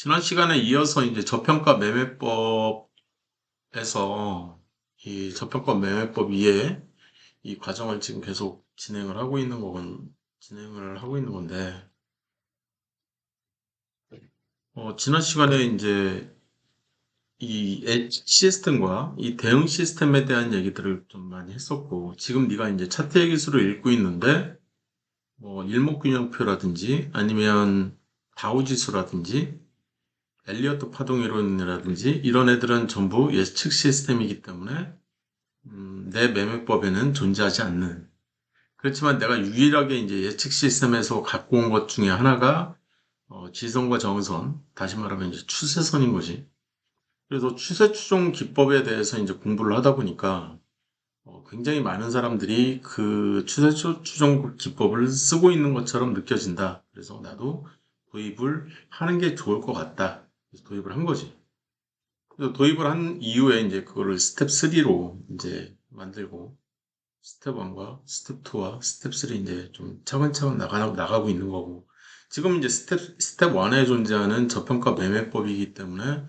지난 시간에 이어서 이제 저평가 매매법에서 이 저평가 매매법 위에 이 과정을 지금 계속 진행을 하고 있는 건데, 지난 시간에 이제 이 엣지 시스템과 이 대응 시스템에 대한 얘기들을 좀 많이 했었고, 지금 네가 이제 차트의 기술을 읽고 있는데, 뭐 일목균형표라든지 아니면 다우지수라든지 엘리어트 파동 이론이라든지 이런 애들은 전부 예측 시스템이기 때문에 내 매매법에는 존재하지 않는. 그렇지만 내가 유일하게 이제 예측 시스템에서 갖고 온 것 중에 하나가 지선과 저선, 다시 말하면 이제 추세선인 거지. 그래서 추세 추종 기법에 대해서 이제 공부를 하다 보니까 굉장히 많은 사람들이 그 추세 추종 기법을 쓰고 있는 것처럼 느껴진다. 그래서 나도 도입을 하는 게 좋을 것 같다. 그래서 도입을 한 거지. 그래서 도입을 한 이후에 이제 그거를 스텝 3로 이제 만들고 스텝 1과 스텝 2와 스텝 3 이제 좀 차근차근 나가고 있는 거고 지금 이제 스텝 1에 존재하는 저평가 매매법이기 때문에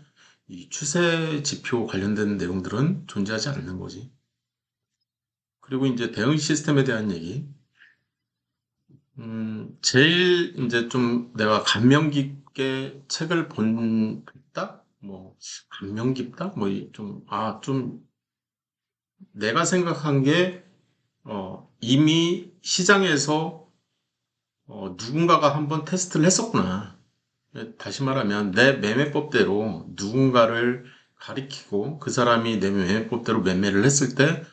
이 추세 지표 관련된 내용들은 존재하지 않는 거지. 그리고 이제 대응 시스템에 대한 얘기. 제일 이제 좀 내가 감명 깊게 책을 본다? 뭐, 감명 깊다? 뭐, 좀 내가 생각한 게, 이미 시장에서, 누군가가 한번 테스트를 했었구나. 다시 말하면, 내 매매법대로 누군가를 가리키고 그 사람이 내 매매법대로 매매를 했을 때,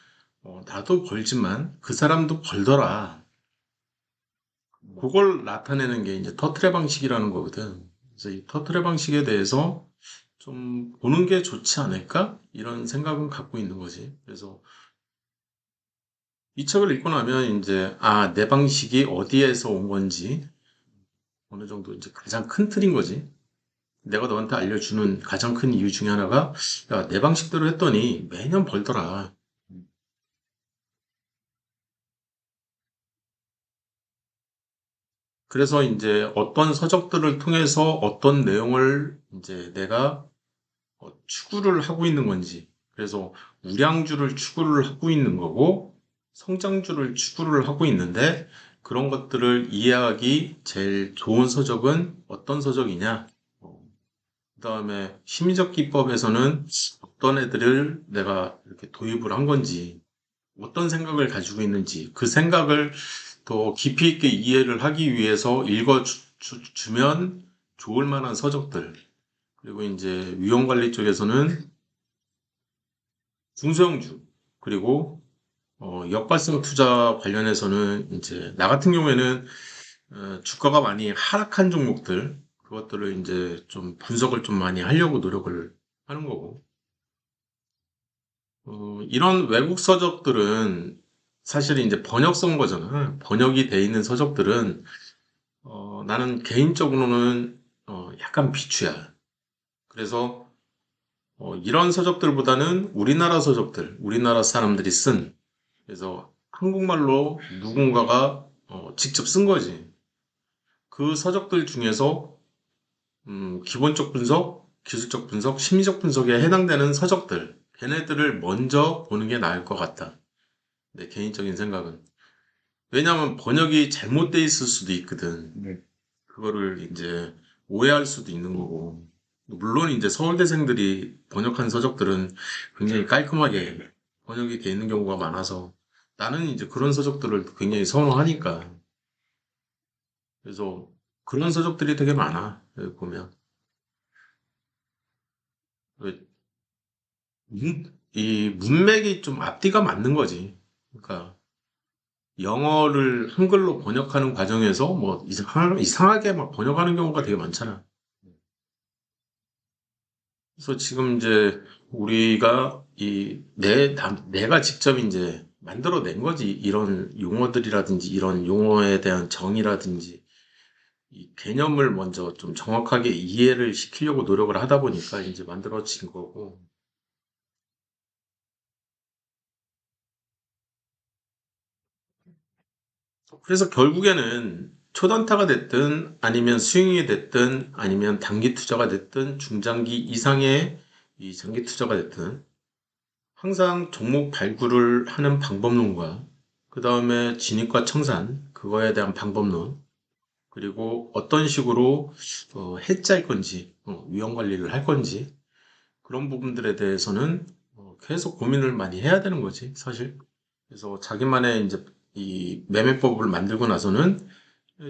나도 벌지만 그 사람도 벌더라. 그걸 나타내는 게 이제 터트레 방식이라는 거거든. 그래서 이 터트레 방식에 대해서 좀 보는 게 좋지 않을까? 이런 생각은 갖고 있는 거지. 그래서 이 책을 읽고 나면 이제 내 방식이 어디에서 온 건지 어느 정도 이제 가장 큰 틀인 거지. 내가 너한테 알려주는 가장 큰 이유 중에 하나가 야, 내 방식대로 했더니 매년 벌더라. 그래서 이제 어떤 서적들을 통해서 어떤 내용을 이제 내가 추구를 하고 있는 건지. 그래서 우량주를 추구를 하고 있는 거고 성장주를 추구를 하고 있는데 그런 것들을 이해하기 제일 좋은 서적은 어떤 서적이냐? 그다음에 심리적 기법에서는 어떤 애들을 내가 이렇게 도입을 한 건지, 어떤 생각을 가지고 있는지, 그 생각을 더 깊이 있게 이해를 하기 위해서 읽어주면 좋을 만한 서적들. 그리고 이제 위험관리 쪽에서는 중소형주, 그리고 역발성 투자 관련해서는 이제 나 같은 경우에는 주가가 많이 하락한 종목들, 그것들을 이제 좀 분석을 좀 많이 하려고 노력을 하는 거고. 이런 외국 서적들은 사실 이제 번역서인 거잖아. 번역이 돼 있는 서적들은 나는 개인적으로는 약간 비추야. 그래서 이런 서적들보다는 우리나라 서적들, 우리나라 사람들이 쓴 그래서 한국말로 누군가가 직접 쓴 거지. 그 서적들 중에서 기본적 분석, 기술적 분석, 심리적 분석에 해당되는 서적들, 걔네들을 먼저 보는 게 나을 것 같다. 내 개인적인 생각은. 왜냐하면 번역이 잘못돼 있을 수도 있거든. 네. 그거를 이제 오해할 수도 있는 거고. 물론 이제 서울대생들이 번역한 서적들은 굉장히 깔끔하게 번역이 돼 있는 경우가 많아서 나는 이제 그런 서적들을 굉장히 선호하니까. 그래서 그런 서적들이 되게 많아. 여기 보면. 왜 이 문맥이 좀 앞뒤가 맞는 거지. 그러니까 영어를 한글로 번역하는 과정에서 뭐 이상하게 막 번역하는 경우가 되게 많잖아. 그래서 지금 이제 우리가 내가 직접 이제 만들어낸 거지. 이런 용어들이라든지 이런 용어에 대한 정의라든지 이 개념을 먼저 좀 정확하게 이해를 시키려고 노력을 하다 보니까 이제 만들어진 거고. 그래서 결국에는 초단타가 됐든 아니면 스윙이 됐든 아니면 단기 투자가 됐든 중장기 이상의 이 장기 투자가 됐든 항상 종목 발굴을 하는 방법론과 그 다음에 진입과 청산 그거에 대한 방법론 그리고 어떤 식으로 해지할 건지 위험 관리를 할 건지 그런 부분들에 대해서는 계속 고민을 많이 해야 되는 거지 사실. 그래서 자기만의 이제 이 매매법을 만들고 나서는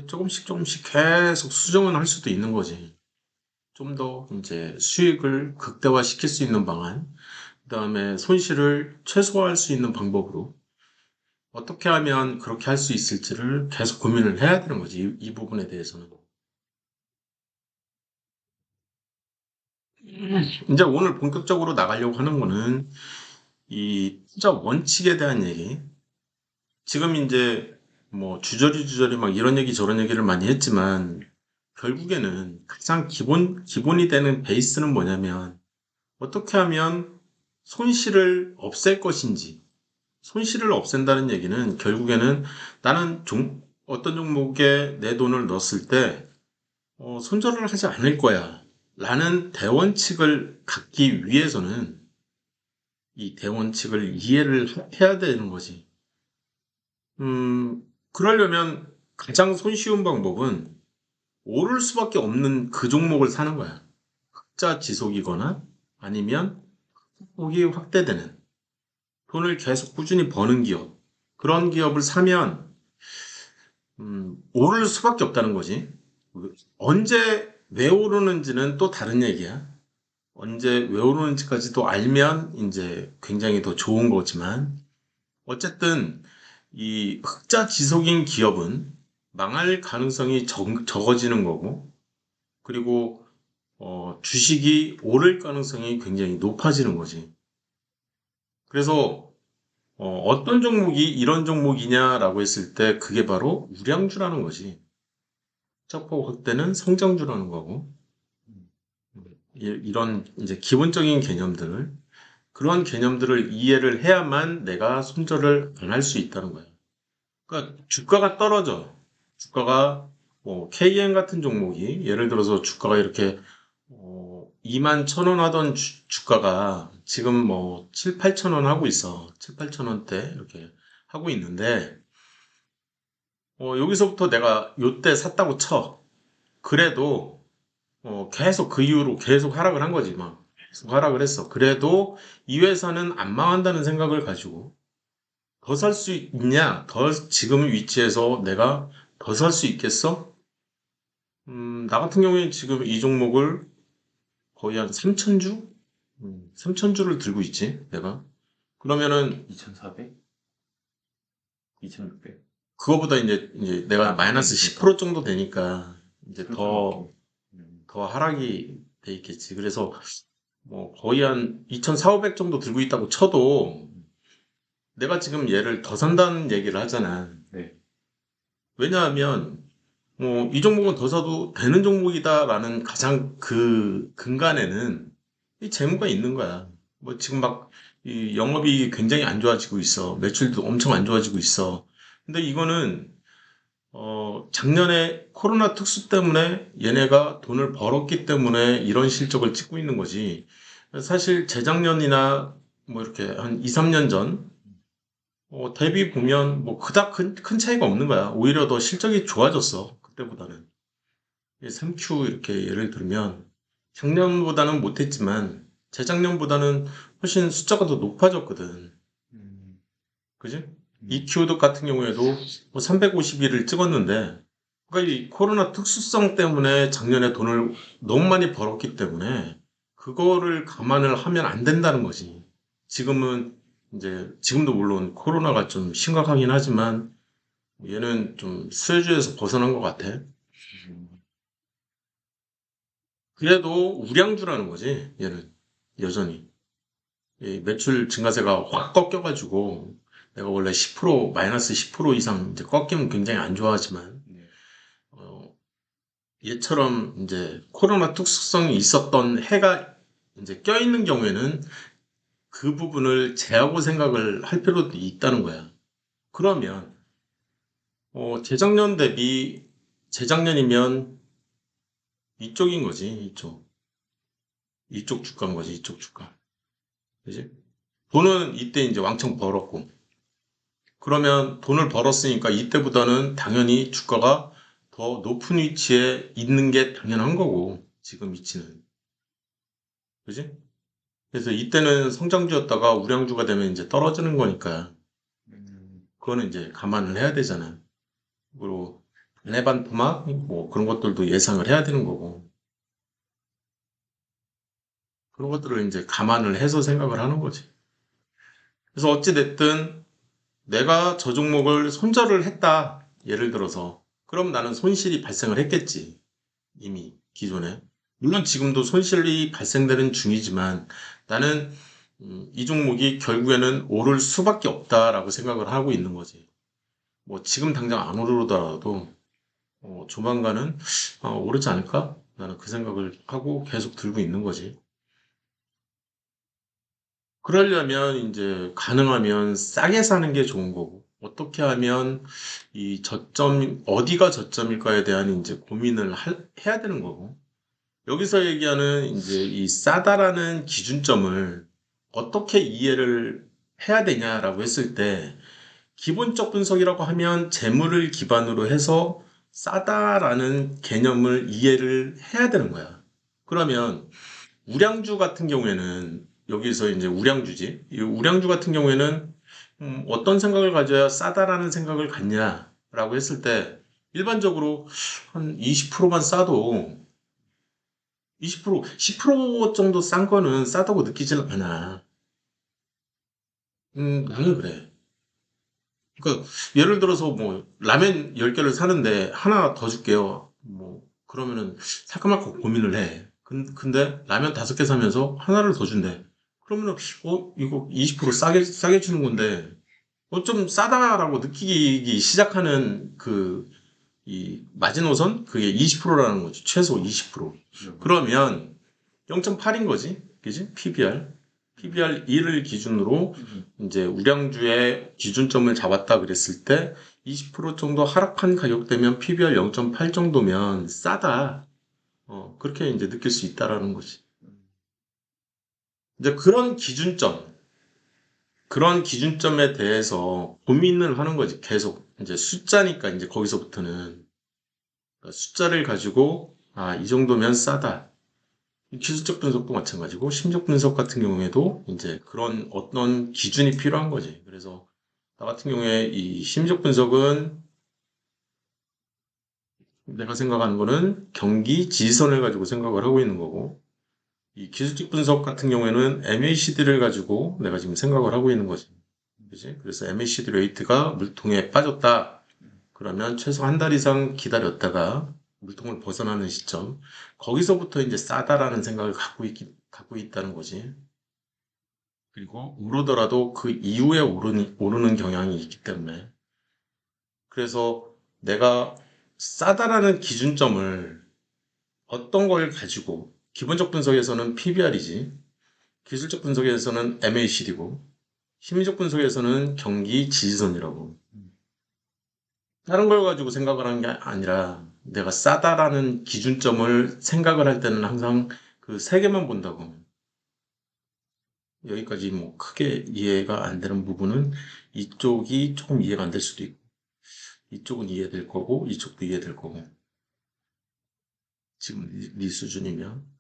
조금씩 조금씩 계속 수정은 할 수도 있는 거지. 좀 더 이제 수익을 극대화시킬 수 있는 방안, 그다음에 손실을 최소화할 수 있는 방법으로 어떻게 하면 그렇게 할 수 있을지를 계속 고민을 해야 되는 거지. 이 부분에 대해서는. 이제 오늘 본격적으로 나가려고 하는 거는 이 투자 원칙에 대한 얘기. 지금 이제 뭐 주저리 막 이런 얘기 저런 얘기를 많이 했지만 결국에는 가장 기본이 되는 베이스는 뭐냐면 어떻게 하면 손실을 없앨 것인지. 손실을 없앤다는 얘기는 결국에는 나는 어떤 종목에 내 돈을 넣었을 때 손절을 하지 않을 거야. 라는 대원칙을 갖기 위해서는 이 대원칙을 이해를 해야 되는 거지. 그러려면 가장 손쉬운 방법은 오를 수밖에 없는 그 종목을 사는 거야. 흑자 지속이거나 아니면 폭이 확대되는 돈을 계속 꾸준히 버는 기업. 그런 기업을 사면 오를 수밖에 없다는 거지. 언제 왜 오르는지는 또 다른 얘기야. 언제 왜 오르는지까지도 알면 이제 굉장히 더 좋은 거지만 어쨌든 이 흑자 지속인 기업은 망할 가능성이 적어지는 거고 그리고 주식이 오를 가능성이 굉장히 높아지는 거지. 그래서 어떤 종목이 이런 종목이냐라고 했을 때 그게 바로 우량주라는 거지. 흑자폭 확대는 성장주라는 거고 이런 이제 기본적인 개념들을 그런 개념들을 이해를 해야만 내가 손절을 안 할 수 있다는 거야. 그러니까 주가가 떨어져. 주가가 뭐 KM 같은 종목이 예를 들어서 주가가 이렇게 2만 1천 원 하던 주가가 지금 뭐 7, 8천 원 하고 있어. 7, 8천 원대 이렇게 하고 있는데 여기서부터 내가 요때 샀다고 쳐. 그래도 계속 그 이후로 계속 하락을 한 거지 막. 계속 하락을 했어. 그래도 이 회사는 안 망한다는 생각을 가지고 더 살 수 있냐? 더 지금 위치에서 내가 더 살 수 있겠어? 나 같은 경우에 지금 이 종목을 거의 한 3천주? 3천주를 들고 있지, 내가. 그러면은 2,400? 2,600? 그거보다 이제 내가 마이너스 10% 정도 되니까 이제 그렇죠. 더 하락이 돼 있겠지. 그래서 뭐 거의 한 2,400, 500 정도 들고 있다고 쳐도 내가 지금 얘를 더 산다는 얘기를 하잖아. 네. 왜냐하면 이 종목은 더 사도 되는 종목이다라는 가장 그 근간에는 이 재무가 있는 거야. 뭐 지금 막 이 영업이익이 굉장히 안 좋아지고 있어. 매출도 엄청 안 좋아지고 있어. 근데 이거는 작년에 코로나 특수 때문에 얘네가 돈을 벌었기 때문에 이런 실적을 찍고 있는 거지. 사실 재작년이나 뭐 이렇게 한 2, 3년 전 대비 보면 뭐 그닥 큰 차이가 없는 거야. 오히려 더 실적이 좋아졌어. 그때보다는. 3Q 이렇게 예를 들면 작년보다는 못했지만 재작년보다는 훨씬 숫자가 더 높아졌거든. 음, 그지? 음, EQ도 같은 경우에도 뭐 351을 찍었는데 그러니까 이 코로나 특수성 때문에 작년에 돈을 너무 많이 벌었기 때문에 그거를 감안을 하면 안 된다는 거지. 지금은 이제 지금도 물론 코로나가 좀 심각하긴 하지만 얘는 좀 수혜주에서 벗어난 것 같아. 음, 그래도 우량주라는 거지, 얘는. 여전히. 이 매출 증가세가 확 꺾여가지고, 내가 원래 10%, 마이너스 10% 이상 이제 꺾이면 굉장히 안 좋아하지만, 네. 어, 얘처럼 이제 코로나 특수성이 있었던 해가 이제 껴있는 경우에는 그 부분을 제하고 생각을 할 필요도 있다는 거야. 그러면, 재작년 대비 재작년이면 이쪽인 거지, 이쪽. 이쪽 주가인 거지, 이쪽 주가. 그지? 돈은 이때 이제 왕창 벌었고. 그러면 돈을 벌었으니까 이때보다는 당연히 주가가 더 높은 위치에 있는 게 당연한 거고, 지금 위치는. 그지? 그래서 이때는 성장주였다가 우량주가 되면 이제 떨어지는 거니까, 그거는 이제 감안을 해야 되잖아. 그리고 레반토막, 뭐 그런 것들도 예상을 해야 되는 거고, 그런 것들을 이제 감안을 해서 생각을 하는 거지. 그래서 어찌됐든 내가 저 종목을 손절을 했다. 예를 들어서. 그럼 나는 손실이 발생을 했겠지. 이미 기존에. 물론 지금도 손실이 발생되는 중이지만 나는 이 종목이 결국에는 오를 수밖에 없다라고 생각을 하고 있는 거지. 뭐 지금 당장 안 오르더라도 조만간은 오르지 않을까? 나는 그 생각을 하고 계속 들고 있는 거지. 그러려면 이제 가능하면 싸게 사는 게 좋은 거고, 어떻게 하면 이 저점, 어디가 저점일까에 대한 이제 고민을 해야 되는 거고, 여기서 얘기하는 이제 이 싸다라는 기준점을 어떻게 이해를 해야 되냐라고 했을 때, 기본적 분석이라고 하면 재물을 기반으로 해서 싸다라는 개념을 이해를 해야 되는 거야. 그러면 우량주 같은 경우에는 여기서 이제 우량주지. 이 우량주 같은 경우에는 어떤 생각을 가져야 싸다라는 생각을 갖냐라고 했을 때 일반적으로 한 20%만 싸도 20%, 10% 정도 싼 거는 싸다고 느끼지는 않아. 나는 그래. 그러니까 예를 들어서 뭐 라면 10개를 사는데 하나 더 줄게요. 뭐 그러면은 살까 말까 고민을 해. 근데 라면 5개 사면서 하나를 더 준대. 그러면은 이거 20% 싸게 주는 건데 좀 싸다라고 느끼기 시작하는 그 이 마지노선 그게 20%라는 거지. 최소 20%. 그러면 0.8인 거지. 그지? PBR. PBR 1을 기준으로 이제 우량주의 기준점을 잡았다 그랬을 때 20% 정도 하락한 가격대면 PBR 0.8 정도면 싸다. 그렇게 이제 느낄 수 있다라는 거지. 이제 그런 기준점에 대해서 고민을 하는 거지. 계속 이제 숫자니까 이제 거기서부터는 숫자를 가지고 이 정도면 싸다. 기술적 분석도 마찬가지고 심적 분석 같은 경우에도 이제 그런 어떤 기준이 필요한 거지. 그래서 나 같은 경우에 이 심적 분석은 내가 생각하는 거는 경기 지지선을 가지고 생각을 하고 있는 거고 이 기술적 분석 같은 경우에는 MACD를 가지고 내가 지금 생각을 하고 있는 거지. 그지? 그래서 MACD 레이트가 물통에 빠졌다. 그러면 최소 한 달 이상 기다렸다가 물통을 벗어나는 시점. 거기서부터 이제 싸다라는 생각을 갖고 있다는 거지. 그리고 오르더라도 그 이후에 오르는 경향이 있기 때문에. 그래서 내가 싸다라는 기준점을 어떤 걸 가지고, 기본적 분석에서는 PBR이지, 기술적 분석에서는 MACD고, 심리적 분석에서는 경기 지지선이라고. 다른 걸 가지고 생각을 하는 게 아니라, 내가 싸다라는 기준점을 생각을 할 때는 항상 그 세 개만 본다고. 여기까지 뭐 크게 이해가 안 되는 부분은 이쪽이 조금 이해가 안 될 수도 있고, 이쪽은 이해될 거고, 이쪽도 이해될 거고. 지금 네 수준이면.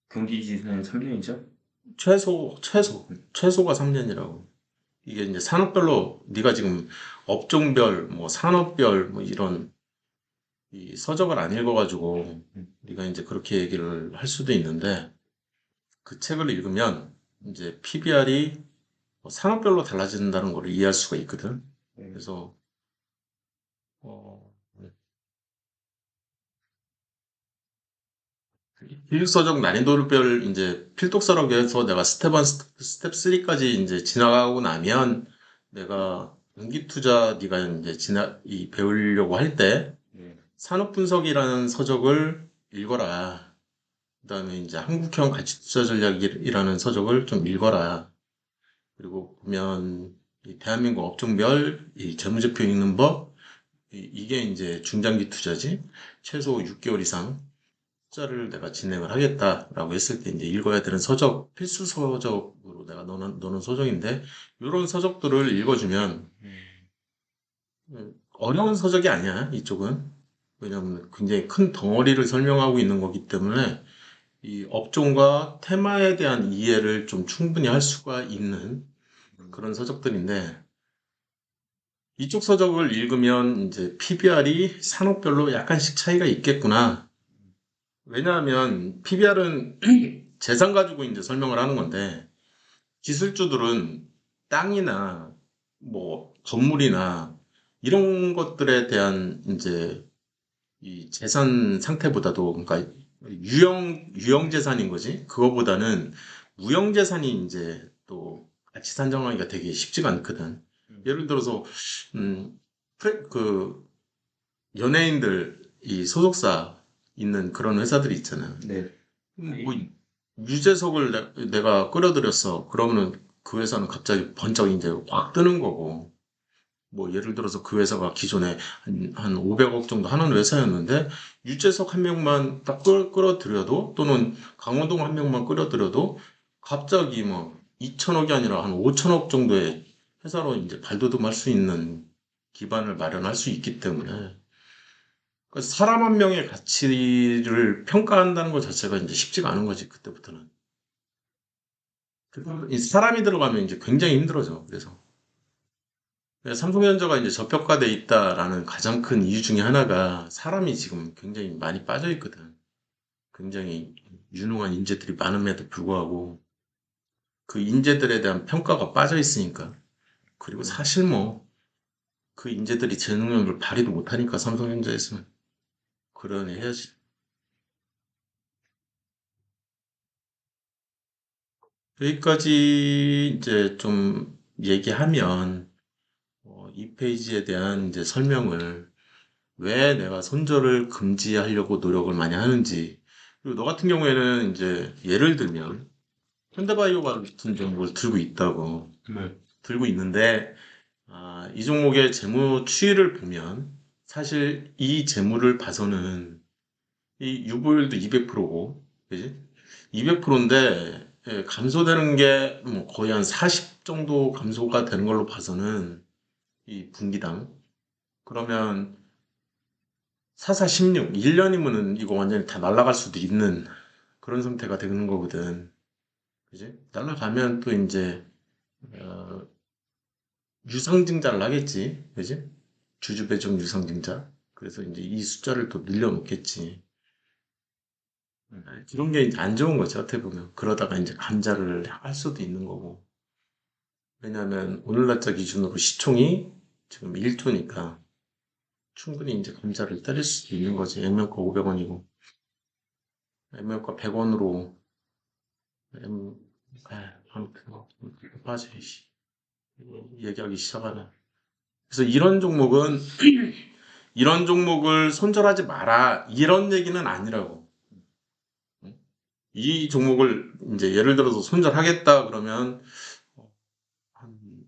경기지수는 3년이죠? 최소가 3년이라고. 이게 이제 산업별로 네가 지금 업종별, 뭐 산업별, 뭐 이런 이 서적을 안 읽어가지고 네가 이제 그렇게 얘기를 할 수도 있는데 그 책을 읽으면 이제 PBR이 산업별로 달라진다는 걸 이해할 수가 있거든. 그래서 어, 기술서적 난이도별 이제 필독서적에서 내가 스텝 1, 스텝 3까지 이제 지나가고 나면 내가 연기 투자 네가 이제 배우려고 할 때 산업 분석이라는 서적을 읽어라. 그다음에 이제 한국형 가치 투자 전략이라는 서적을 좀 읽어라. 그리고 보면 이 대한민국 업종별 이 재무제표 읽는 법 이게 이제 중장기 투자지. 최소 6개월 이상 투자를 내가 진행을 하겠다라고 했을 때 이제 읽어야 되는 서적, 필수 서적으로 내가 넣는 서적인데, 이런 서적들을 읽어주면, 어려운 서적이 아니야, 이쪽은. 왜냐면 굉장히 큰 덩어리를 설명하고 있는 거기 때문에, 이 업종과 테마에 대한 이해를 좀 충분히 할 수가 있는 그런 서적들인데, 이쪽 서적을 읽으면 이제 PBR이 산업별로 약간씩 차이가 있겠구나. 왜냐하면 PBR은 재산 가지고 이제 설명을 하는 건데, 기술주들은 땅이나 뭐 건물이나 이런 것들에 대한 이제 이 재산 상태보다도, 그러니까 유형 재산인 거지. 그거보다는 무형 재산이 이제 또 가치 산정하기가 되게 쉽지가 않거든. 예를 들어서 그 연예인들 이 소속사 있는 그런 회사들이 있잖아. 네. 뭐 유재석을 내가 끌어들였어. 그러면은 그 회사는 갑자기 번쩍 이제 확 뜨는 거고. 뭐 예를 들어서 그 회사가 기존에 한 500억 정도 하는 회사였는데, 유재석 한 명만 딱 끌어들여도, 또는 강호동 한 명만 끌어들여도 갑자기 뭐 2천억이 아니라 한 5천억 정도의 회사로 이제 발돋움할 수 있는 기반을 마련할 수 있기 때문에, 그래서 사람 한 명의 가치를 평가한다는 것 자체가 이제 쉽지가 않은 거지, 그때부터는. 이 사람이 들어가면 이제 굉장히 힘들어져. 그래서 삼성전자가 이제 저평가돼 있다라는 가장 큰 이유 중에 하나가, 사람이 지금 굉장히 많이 빠져 있거든. 굉장히 유능한 인재들이 많음에도 불구하고 그 인재들에 대한 평가가 빠져 있으니까. 그리고 사실 뭐 그 인재들이 제 능력을 발휘도 못하니까, 삼성전자에서는. 그러니 해야지. 여기까지 이제 좀 얘기하면, 이 페이지에 대한 이제 설명을, 왜 내가 손절을 금지하려고 노력을 많이 하는지, 그리고 너 같은 경우에는 이제 예를 들면 현대바이오 같은 종목을 네. 들고 있는데, 이 종목의 재무 추이를 보면 사실 이 재무를 봐서는 이 유보율도 200%고, 그지? 200%인데 감소되는 게 뭐 거의 한 40 정도 감소가 되는 걸로 봐서는, 이 분기당, 그러면 4416, 1년이면은 이거 완전히 다 날아갈 수도 있는 그런 상태가 되는 거거든. 그지? 날아가면 또 이제 어, 유상증자를 하겠지. 그지? 주주 배정 유상증자. 그래서 이제 이 숫자를 또 늘려놓겠지. 그런 게 이제 안 좋은 거죠, 어떻게 보면. 그러다가 이제 감자를 할 수도 있는 거고. 왜냐하면 오늘 날짜 기준으로 시총이 지금 1조니까 충분히 이제 감자를 때릴 수도 있는 거지. 액면가 500원이고, 액면가 100원으로, 아무튼 뭐, 빠져, 씨. 얘기하기 시작하네. 그래서 이런 종목은, 이런 종목을 손절하지 마라, 이런 얘기는 아니라고. 이 종목을 이제 예를 들어서 손절하겠다 그러면 한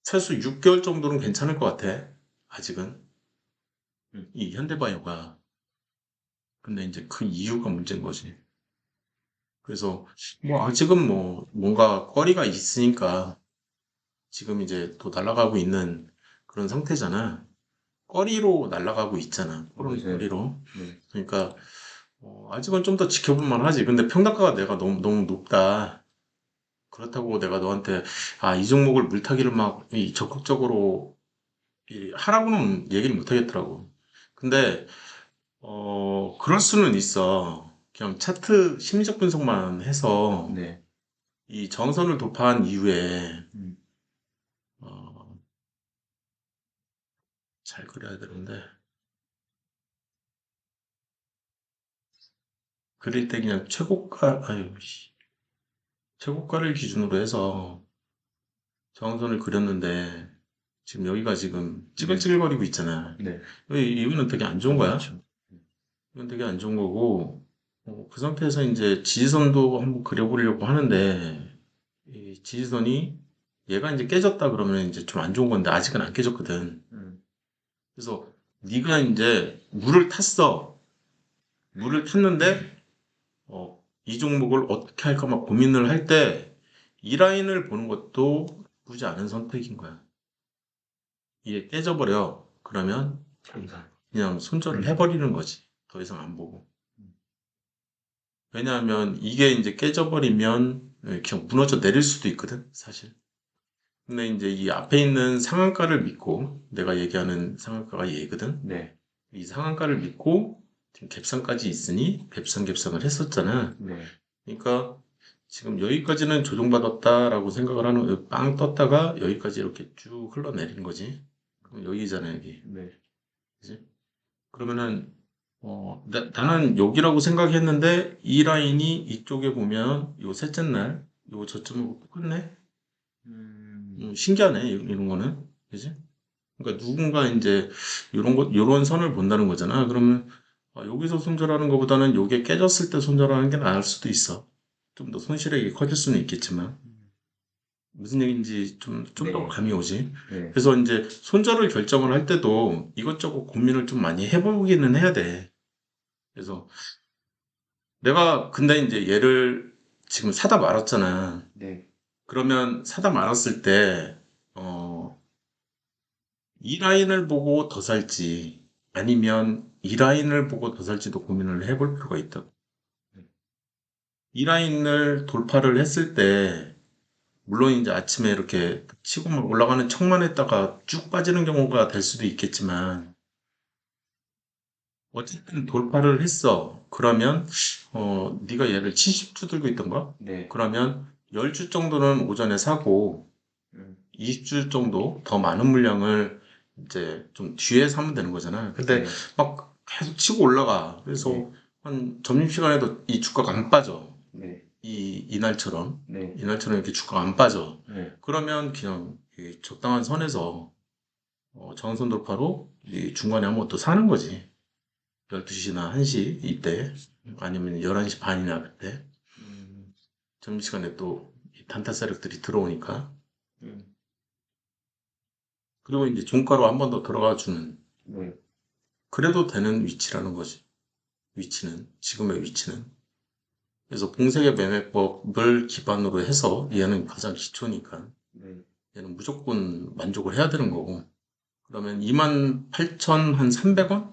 최소 6개월 정도는 괜찮을 것 같아. 아직은. 이 현대바이오가. 근데 이제 그 이유가 문제인 거지. 그래서 뭐 아직은 뭐 뭔가 거리가 있으니까, 지금 이제 또 날아가고 있는 그런 상태잖아. 거리로 날아가고 있잖아. 그런 맞아요. 거리로. 네. 그러니까 아직은 좀 더 지켜볼만 하지. 근데 평단가가 내가 너무 높다. 그렇다고 내가 너한테 이 종목을 물타기를 막 적극적으로 하라고는 얘기를 못 하겠더라고. 근데 그럴 수는 있어. 그냥 차트 심리적 분석만 해서 네. 이 정선을 돌파한 이후에, 음. 어, 잘 그려야 되는데, 그릴 때 그냥 최고가, 아유, 씨. 최고가를 기준으로 해서 정선을 그렸는데, 지금 여기가 지금 찌글찌글거리고 있잖아. 네. 이거는 되게 안 좋은 거야. 그렇죠. 이건 되게 안 좋은 거고, 그 상태에서 이제 지지선도 한번 그려보려고 하는데, 이 지지선이 얘가 이제 깨졌다 그러면 이제 좀 안 좋은 건데, 아직은 안 깨졌거든. 음. 그래서 네가 이제 물을 탔어. 물을 탔는데 이 종목을 어떻게 할까 막 고민을 할 때 이 라인을 보는 것도 나쁘지 않은 선택인 거야. 이게 깨져버려. 그러면 그냥 손절을 해버리는 거지. 더 이상 안 보고. 왜냐하면 이게 이제 깨져버리면 그냥 무너져 내릴 수도 있거든, 사실. 근데 이제 이 앞에 있는 상한가를 믿고 내가 얘기하는 상한가가 얘거든. 네. 이 상한가를 믿고 지금 갭상까지 있으니 갭상을 했었잖아. 네. 그러니까 지금 여기까지는 조정받았다라고 생각을 하는 빵 떴다가 여기까지 이렇게 쭉 흘러내린 거지. 그럼 여기잖아, 여기. 네. 그지? 그러면은 나는 여기라고 생각했는데 이 라인이 이쪽에 보면 요 셋째 날 요 저점을 끝내. 신기하네, 이런 거는. 그지? 그러니까 누군가 이제 요런 선을 본다는 거잖아. 그러면 여기서 손절하는 것보다는 요게 깨졌을 때 손절하는 게 나을 수도 있어. 좀 더 손실액이 커질 수는 있겠지만. 무슨 얘기인지 좀 더 네. 감이 오지. 네. 그래서 이제 손절을 결정을 할 때도 이것저것 고민을 좀 많이 해보기는 해야 돼. 그래서 내가 근데 이제 얘를 지금 사다 말았잖아. 네. 그러면 사다 말았을 때, 이 라인을 보고 더 살지, 아니면 이 라인을 보고 더 살지도 고민을 해볼 필요가 있다. 이 라인을 돌파를 했을 때, 물론 이제 아침에 이렇게 치고 막 올라가는 척만 했다가 쭉 빠지는 경우가 될 수도 있겠지만, 어쨌든 돌파를 했어. 그러면, 네가 얘를 70주 들고 있던 거야? 네. 그러면 10주 정도는 오전에 사고, 음. 20주 정도 더 많은 물량을 이제 좀 뒤에 사면 되는 거잖아. 근데 네. 막 계속 치고 올라가. 그래서 네. 한 점심시간에도 이 주가가 안 빠져. 네. 이날처럼. 네. 이날처럼 이렇게 주가가 안 빠져. 네. 그러면 그냥 이 적당한 선에서 저항선 돌파로 이 중간에 한번 또 사는 거지. 12시나 1시 이때 아니면 11시 반이나 그때 점심시간에 또 이 단타 세력들이 들어오니까 음. 그리고 이제 종가로 한 번 더 들어가 주는 네. 그래도 되는 위치라는 거지. 위치는 지금의 위치는. 그래서 공세의 매매법을 기반으로 해서 얘는 가장 기초니까 네. 얘는 무조건 만족을 해야 되는 거고 그러면 28,300원?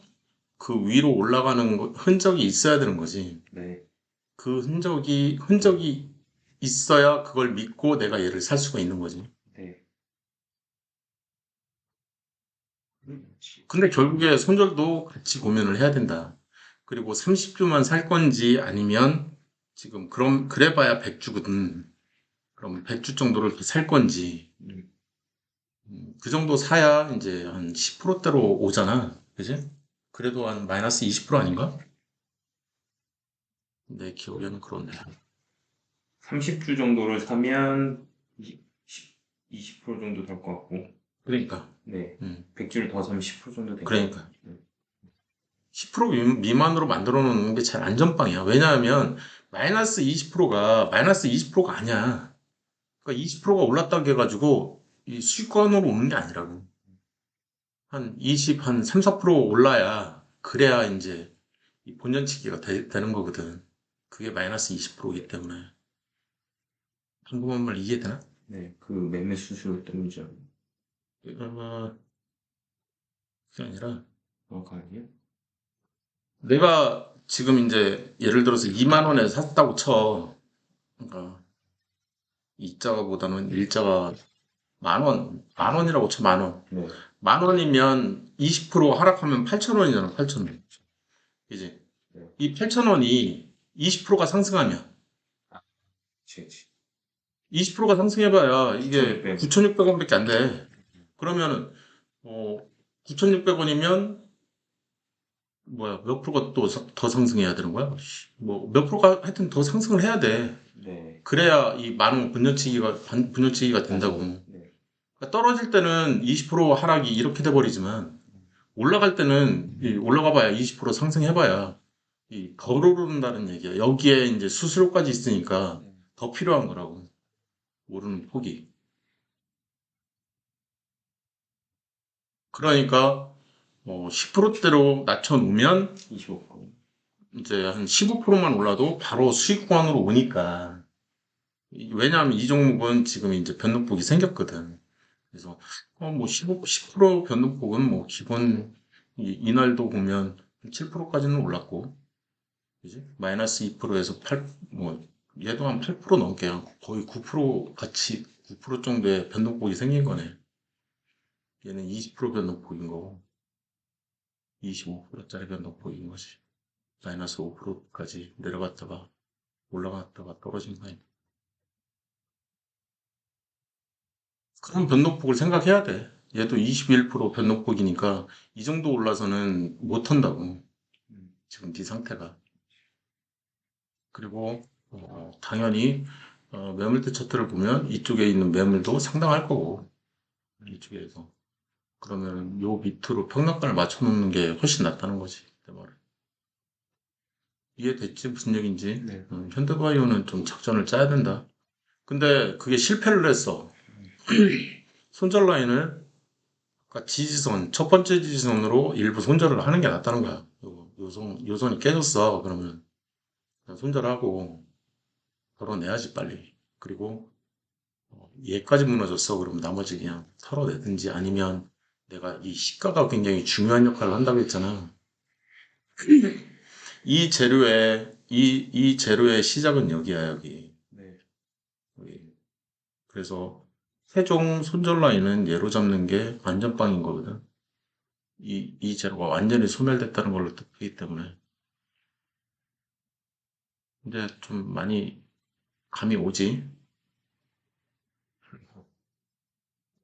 그 위로 올라가는 흔적이 있어야 되는 거지. 네. 그 흔적이 있어야 그걸 믿고 내가 얘를 살 수가 있는 거지. 네. 근데 결국에 손절도 같이 고민을 해야 된다. 그리고 30주만 살 건지 아니면 지금 그래봐야 100주거든. 그럼 100주 정도를 살 건지 그 정도 사야 이제 한 10%대로 오잖아. 그지? 그래도 한 마이너스 20% 아닌가? 내 기억에는 그런데. 30주 정도를 사면 20% 정도 될 것 같고. 그러니까. 네. 음, 100주를 더 사면 10% 정도 될것 그러니까. 같아요. 네. 10% 미만으로 만들어 놓는 게 제일 안전빵이야. 왜냐하면 마이너스 20%가 아니야. 그러니까 20%가 올랐다고 해가지고 이 수익권으로 오는 게 아니라고. 한 3, 4% 올라야 그래야 이제 이 본전치기가 되는 거거든. 그게 마이너스 20%이기 때문에. 방금 말 이해되나? 네. 그 매매 수수료 때문이죠. 어, 그게 아니라 아니에요? 내가 지금 이제 예를 들어서 2만 원에 샀다고 쳐. 그러니까 이자가보다는 일자가 만 원이라고 쳐, 만 원. 네. 만 원이면 20% 하락하면 8천 원이잖아, 8천 원. 그지? 네. 이 8천 원이 20%가 상승하면 그치. 20%가 상승해봐야 이게 9,600. 9,600원밖에 안 돼. 그러면은 9,600원이면 뭐야 몇 프로가 또 더 상승해야 되는 거야? 뭐 몇 프로가 하여튼 더 상승을 해야 돼. 네. 그래야 이 많은 분열치기가 된다고. 네. 그러니까 떨어질 때는 20% 하락이 이렇게 돼버리지만 올라갈 때는 올라가봐야 20% 상승해봐야 더 오른다는 얘기야. 여기에 이제 수수료까지 있으니까 더 필요한 거라고. 오르는 폭이. 그러니까 뭐 10%대로 낮춰놓으면 25%. 이제 한 15%만 올라도 바로 수익권으로 오니까. 왜냐하면 이 종목은 지금 이제 변동폭이 생겼거든. 그래서 뭐 15, 10% 변동폭은 뭐 기본 이날도 보면 7%까지는 올랐고, 그지? 마이너스 2%에서 8, 뭐 얘도 한 8% 넘게 거의 9% 같이 9% 정도의 변동폭이 생긴 거네. 얘는 20% 변동폭인 거고, 25%짜리 변동폭인 거지. 마이너스 5%까지 내려갔다가 올라갔다가 떨어진 거야. 그런 변동폭을 생각해야 돼. 얘도 21% 변동폭이니까 이 정도 올라서는 못 한다고. 지금 네 상태가. 그리고 당연히 매물대 차트를 보면 이쪽에 있는 매물도 상당할 거고 이쪽에서 그러면 요 밑으로 평균가를 맞춰놓는 게 훨씬 낫다는 거지. 내 말은. 이해됐지? 무슨 얘기인지? 네. 현대바이오는 좀 작전을 짜야 된다. 근데 그게 실패를 했어. 손절 라인을 그러니까 지지선, 첫 번째 지지선으로 일부 손절을 하는 게 낫다는 거야. 요선이 깨졌어. 그러면 그냥 손절하고 덜어내야지 빨리. 그리고 얘까지 무너졌어. 그러면 나머지 그냥 털어내든지 아니면 내가 이 시가가 굉장히 중요한 역할을 한다고 했잖아. 이 재료의 시작은 여기야, 여기. 네. 여기. 그래서 최종 손절 라인은 얘로 잡는 게 완전 빵인 거거든. 이 재료가 완전히 소멸됐다는 걸로 듣기 때문에. 이제 좀 많이 감이 오지.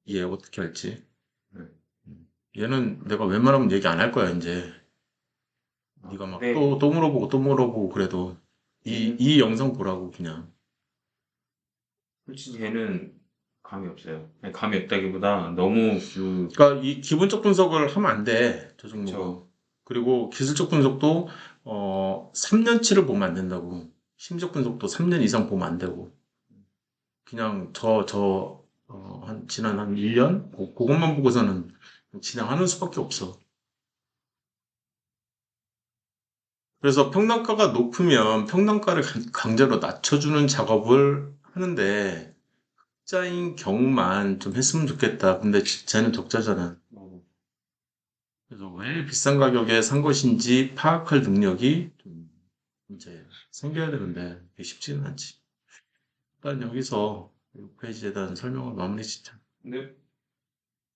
얘 어떻게 할지. 네. 얘는 내가 웬만하면 얘기 안 할 거야, 이제. 아, 네가 막 근데 또 물어보고 또 물어보고 그래도 얘는 이 영상 보라고 그냥. 솔직히 얘는 감이 없어요. 아니, 감이 없다기보다 너무 그러니까 이 기본적 분석을 하면 안 돼, 저 종목은. 그쵸. 그리고 기술적 분석도 3년치를 보면 안 된다고. 심리적 분석도 3년 이상 보면 안 되고. 그냥 지난 한 1년? 그것만 보고서는 진행하는 수밖에 없어. 그래서 평단가가 높으면 평단가를 강제로 낮춰주는 작업을 하는데, 흑자인 경우만 좀 했으면 좋겠다. 근데 쟤는 적자잖아. 그래서 왜 비싼 가격에 산 것인지 파악할 능력이 좀 이제 생겨야 되는데, 그게 쉽지는 않지. 일단 여기서 6페이지에 대한 설명을 마무리 짓자. 근데